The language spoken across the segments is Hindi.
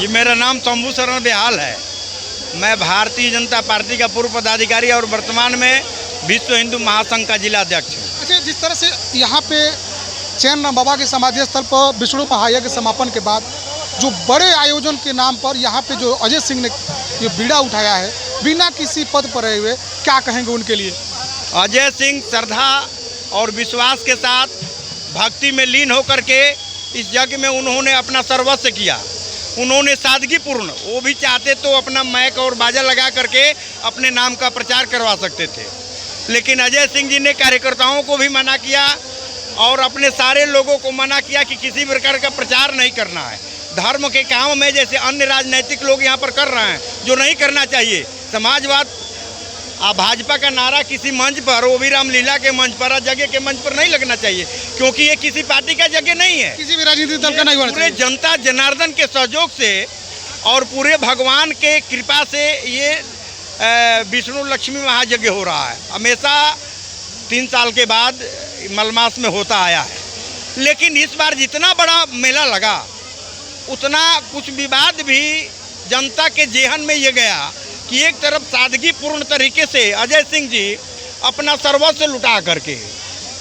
जी, मेरा नाम शंभू शरण बेहाल है। मैं भारतीय जनता पार्टी का पूर्व पदाधिकारी और वर्तमान में विश्व हिंदू महासंघ का जिला अध्यक्ष हूँ। अच्छा, जिस तरह से यहाँ पे चैन राम बाबा के समाधि स्थल पर विष्णु महायज्ञ समापन के बाद जो बड़े आयोजन के नाम पर यहाँ पे जो अजय सिंह ने ये बीड़ा उठाया है बिना किसी पद पर रहे हुए, क्या कहेंगे उनके लिए? अजय सिंह श्रद्धा और विश्वास के साथ भक्ति में लीन होकर के इस यज्ञ में उन्होंने अपना सर्वस्व किया। उन्होंने सादगीपूर्ण, वो भी चाहते तो अपना मैक और बाजा लगा करके अपने नाम का प्रचार करवा सकते थे, लेकिन अजय सिंह जी ने कार्यकर्ताओं को भी मना किया और अपने सारे लोगों को मना किया कि किसी प्रकार का प्रचार नहीं करना है। धर्म के काम में जैसे अन्य राजनीतिक लोग यहाँ पर कर रहे हैं, जो नहीं करना चाहिए। समाजवाद भाजपा का नारा किसी मंच पर, वो भी रामलीला के मंच पर, यज्ञ के मंच पर नहीं लगना चाहिए, क्योंकि ये किसी पार्टी का यज्ञ नहीं है, किसी भी राजनीतिक दल का नहीं होना चाहिए। पूरे जनता जनार्दन के सहयोग से और पूरे भगवान के कृपा से ये विष्णु लक्ष्मी महायज्ञ हो रहा है। हमेशा 3 साल के बाद मलमास में होता आया है, लेकिन इस बार जितना बड़ा मेला लगा उतना कुछ विवाद भी जनता के जेहन में ये गया कि एक तरफ सादगीपूर्ण तरीके से अजय सिंह जी अपना सर्वस्व लुटा करके,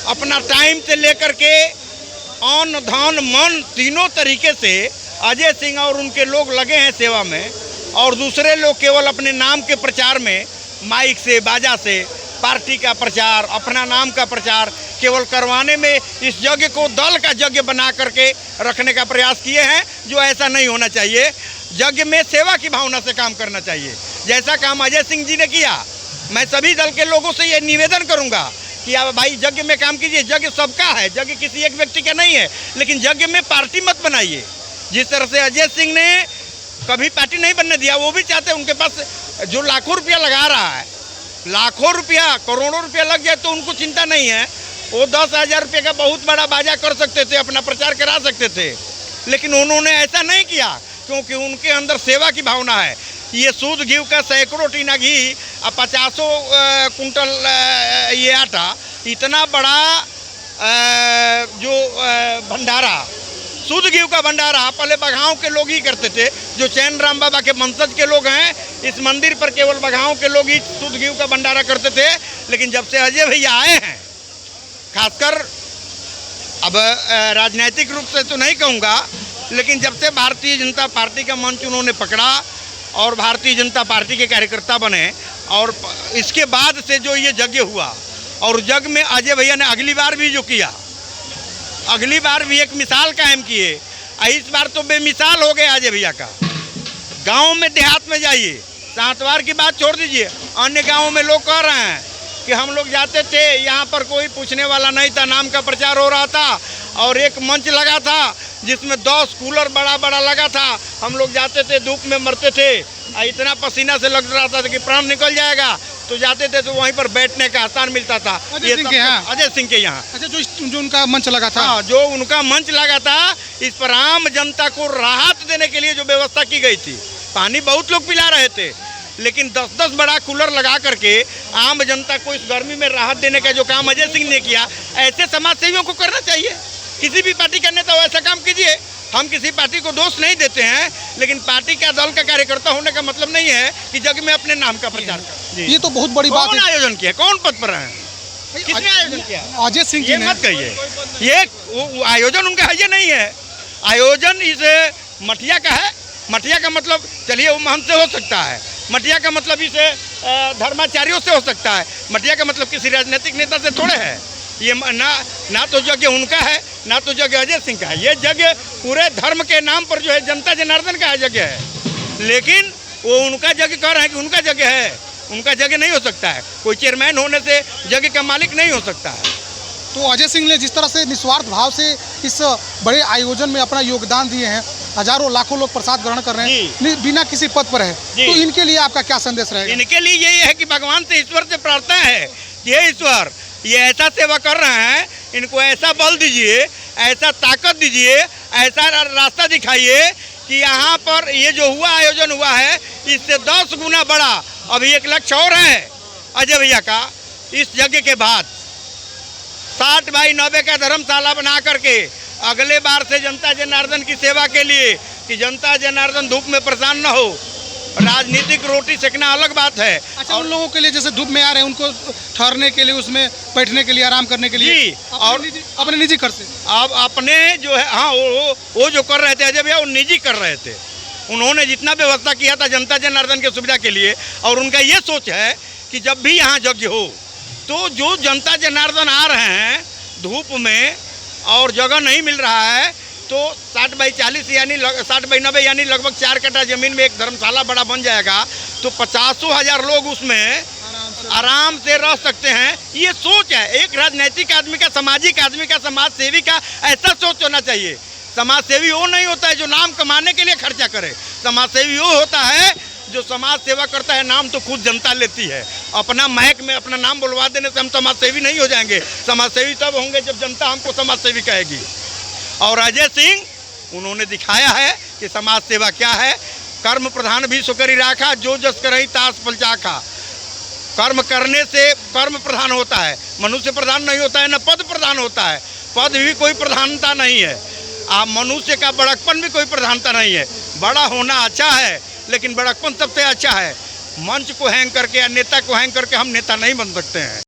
अपना टाइम से लेकर के अन्न धन मन तीनों तरीके से अजय सिंह और उनके लोग लगे हैं सेवा में, और दूसरे लोग केवल अपने नाम के प्रचार में माइक से बाजा से पार्टी का प्रचार, अपना नाम का प्रचार केवल करवाने में इस यज्ञ को दल का यज्ञ बना करके रखने का प्रयास किए हैं, जो ऐसा नहीं होना चाहिए। यज्ञ में सेवा की भावना से काम करना चाहिए, जैसा काम अजय सिंह जी ने किया। मैं सभी दल के लोगों से ये निवेदन करूंगा कि आप भाई यज्ञ में काम कीजिए। यज्ञ सबका है, यज्ञ किसी एक व्यक्ति का नहीं है, लेकिन यज्ञ में पार्टी मत बनाइए। जिस तरह से अजय सिंह ने कभी पार्टी नहीं बनने दिया, वो भी चाहते हैं उनके पास जो लाखों रुपया लगा रहा है, लाखों रुपया करोड़ों रुपया लग जाए तो उनको चिंता नहीं है। वो 10,000 रुपये का बहुत बड़ा बाजा कर सकते थे, अपना प्रचार करा सकते थे, लेकिन उन्होंने ऐसा नहीं किया क्योंकि उनके अंदर सेवा की भावना है। ये शुद्ध घी का सैकड़ों टीना घी और 50 कुंटल ये आटा, इतना बड़ा जो भंडारा, शुद्ध घी का भंडारा पहले बघाओं के लोग ही करते थे। जो चैन राम बाबा के वंशज के लोग हैं, इस मंदिर पर केवल बघाओं के लोग ही शुद्ध घी का भंडारा करते थे, लेकिन जब से अजय भैया आए हैं, खासकर अब राजनीतिक रूप से तो नहीं कहूँगा, लेकिन जब से भारतीय जनता पार्टी का मंच उन्होंने पकड़ा और भारतीय जनता पार्टी के कार्यकर्ता बने, और इसके बाद से जो ये यज्ञ हुआ, और यज्ञ में अजय भैया ने अगली बार भी जो किया, अगली बार भी एक मिसाल कायम किए। इस बार तो बेमिसाल हो गया अजय भैया का। गाँव में देहात में जाइए, सातवार की बात छोड़ दीजिए, अन्य गाँवों में लोग कह रहे हैं कि हम लोग जाते थे, यहाँ पर कोई पूछने वाला नहीं था, नाम का प्रचार हो रहा था और एक मंच लगा था जिसमें 10 कूलर बड़ा बड़ा लगा था। हम लोग जाते थे, धूप में मरते थे, इतना पसीना से लग रहा था कि प्राण निकल जाएगा, तो जाते थे तो वहीं पर बैठने का स्थान मिलता था। अजय सिंह के यहाँ अच्छा, जो उनका मंच लगा था, हाँ, जो उनका मंच लगा था, इस पर आम जनता को राहत देने के लिए जो व्यवस्था की गई थी, पानी बहुत लोग पिला रहे थे, लेकिन 10-10 बड़ा कूलर लगा करके आम जनता को इस गर्मी में राहत देने का जो काम अजय सिंह ने किया, ऐसे समाज सेवियों को करना चाहिए। किसी भी पार्टी का नेता हो ऐसा काम कीजिए। हम किसी पार्टी को दोष नहीं देते हैं, लेकिन पार्टी का दल का कार्यकर्ता होने का मतलब नहीं है कि जग में अपने नाम का प्रचार कर। ये तो बहुत बड़ी बात है। कौन आयोजन किया, कौन पद पर हैं, किसने आयोजन किया? अजय सिंह जी ये मत कहिए, ये आयोजन उनका है, ये नहीं है। आयोजन इस मठिया का है। मठिया का मतलब चलिए वो महंत से हो सकता है, मठिया का मतलब इसे धर्माचार्यों से हो सकता है, मठिया का मतलब किसी राजनीतिक नेता से थोड़े है। ये ना तो यज्ञ उनका है, ना तो यज्ञ अजय सिंह का है। ये यज्ञ पूरे धर्म के नाम पर जो है जनता जनार्दन का यज्ञ है, लेकिन वो उनका यज्ञ कह रहे हैं कि उनका यज्ञ है। उनका यज्ञ नहीं हो सकता है, कोई चेयरमैन होने से यज्ञ का मालिक नहीं हो सकता है। तो अजय सिंह ने जिस तरह से निस्वार्थ भाव से इस बड़े आयोजन में अपना योगदान दिए हैं, हजारों लाखों लोग प्रसाद ग्रहण कर रहे हैं, बिना किसी पद पर है, तो इनके लिए आपका क्या संदेश रहेगा? इनके लिए यही है कि भगवान से, ईश्वर से प्रार्थना है कि हे ईश्वर, ये ऐसा सेवा कर रहे हैं, इनको ऐसा बल दीजिए, ऐसा ताकत दीजिए, ऐसा रास्ता दिखाइए कि यहाँ पर ये जो हुआ आयोजन हुआ है, इससे 10 गुना बड़ा अभी एक लक्ष्य और है अजय भैया का। इस यज्ञ के बाद 60 बाई 90 का धर्मशाला बना करके अगले बार से जनता जनार्दन की सेवा के लिए कि जनता जनार्दन धूप में परेशान न हो। राजनीतिक रोटी सेकना अलग बात है। अच्छा, उन लोगों के लिए जैसे धूप में आ रहे हैं उनको ठहरने के लिए, उसमें बैठने के लिए, आराम करने के लिए जी, और अपने निजी खर्च से अब अपने जो है, हाँ, वो जो कर रहे थे अजय भैया, वो निजी कर रहे थे। उन्होंने जितना व्यवस्था किया था जनता जनार्दन की सुविधा के लिए, और उनका ये सोच है कि जब भी यहाँ यज्ञ हो तो जो जनता जनार्दन आ रहे हैं धूप में और जगह नहीं मिल रहा है, तो 60/40 यानी 60/90 यानी लगभग 4 कट्ठा ज़मीन में एक धर्मशाला बड़ा बन जाएगा, तो 50,000 लोग उसमें आराम से रह सकते हैं। ये सोच है एक राजनैतिक आदमी का, सामाजिक आदमी का, समाज सेवी का ऐसा सोच होना चाहिए। समाज सेवी वो नहीं होता है जो नाम कमाने के लिए खर्चा करे। समाज सेवी वो होता है जो समाज सेवा करता है, नाम तो खुद जनता लेती है। अपना महक में अपना नाम बुलवा देने से हम समाज सेवी नहीं हो जाएंगे। समाज सेवी तब होंगे जब जनता हमको समाज सेवी कहेगी। और अजय सिंह उन्होंने दिखाया है कि समाज सेवा क्या है। कर्म प्रधान भी सुकरी राखा, जो जस करही तास पल चाखा। कर्म करने से कर्म प्रधान होता है, मनुष्य प्रधान नहीं होता है, न पद प्रधान होता है। पद भी कोई प्रधानता नहीं है। आप मनुष्य का बड़कपन भी कोई प्रधानता नहीं है। बड़ा होना अच्छा है, लेकिन बड़कपन सबसे अच्छा है। मंच को हैंग करके या नेता को हैंग करके हम नेता नहीं बन सकते हैं।